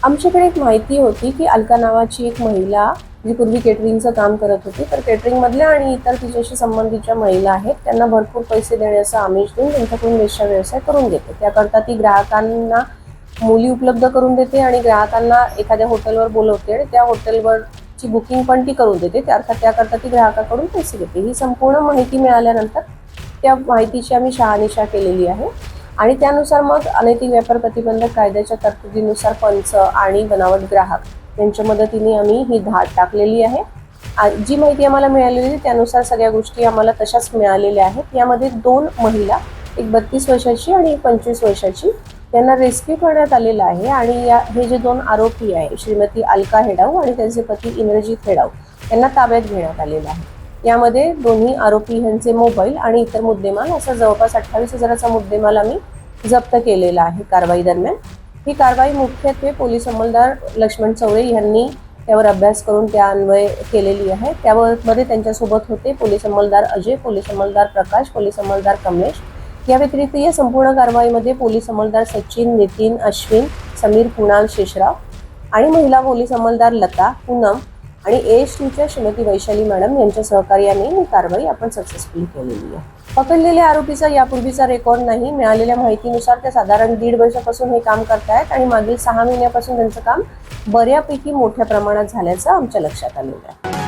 आमच्याकडे एक माहिती होती की अलका नावाची एक महिला जी पूर्वी केटरिंगचं काम करत होती, तर केटरिंगमधल्या आणि इतर तिच्याशी संबंधित महिला आहेत त्यांना भरपूर पैसे देण्याचं आमिष देऊन त्यांच्याकडून वेश्या व्यवसाय करून घेते। त्याकरता ती ग्राहकांना मुली उपलब्ध करून देते आणि ग्राहकांना एखाद्या हॉटेलवर बोलवते आणि त्या हॉटेलवरची बुकिंग पण ती करून देते। त्याकरता ती ग्राहकाकडून पैसे घेते। ही संपूर्ण माहिती मिळाल्यानंतर त्या माहितीची आम्ही शहानिशा केलेली आहे आणि त्यानुसार मग अनैतिक व्यापार प्रतिबंधक कायद्याच्या तरतुदीनुसार पंच आणि बनावट ग्राहक यांच्या मदतीने आम्ही ही धाड टाकलेली आहे। जी माहिती आम्हाला मिळालेली त्यानुसार सगळ्या गोष्टी आम्हाला तशाच मिळालेल्या आहेत। यामध्ये 2 महिला, एक 32 वर्षाची आणि एक 25 वर्षाची, त्यांना रेस्क्यू करण्यात आलेलं आहे आणि हे जे 2 आरोपी आहे, श्रीमती अलका हेडाऊ आणि त्यांचे पती इंद्रजित हेडाऊ, यांना ताब्यात घेण्यात आलेलं आहे। यामध्ये दोन्ही आरोपी यांचे मोबाईल आणि इतर मुद्देमाल असा जवळपास 28,000चा मुद्देमाल आम्ही जप्त केलेला आहे कारवाई दरम्यान। ही कारवाई मुख्यत्वे पोलीस अंमलदार लक्ष्मण चौरे यांनी त्यावर अभ्यास करून त्या अन्वये केलेली आहे। त्यामध्ये त्यांच्यासोबत होते पोलीस अंमलदार अजय, पोलीस अंमलदार प्रकाश, पोलीस अंमलदार कमलेश। या व्यतिरिक्त या संपूर्ण कारवाईमध्ये पोलीस अंमलदार सचिन, नितीन, अश्विन, समीर, कुणाल, शेषराव आणि महिला पोलीस अंमलदार लता, पूनम आणि ASTच्या श्रीमती वैशाली मॅडम यांच्या सहकार्याने ही कारवाई आपण सक्सेसफुली केलेली आहे। पकडलेल्या आरोपीचा यापूर्वीचा रेकॉर्ड नाही। मिळालेल्या माहितीनुसार ते साधारण 1.5 वर्षापासून हे काम करतायत आणि मागील 6 महिन्यापासून त्यांचं काम बऱ्यापैकी मोठ्या प्रमाणात झाल्याचं आमच्या लक्षात आलेलं आहे।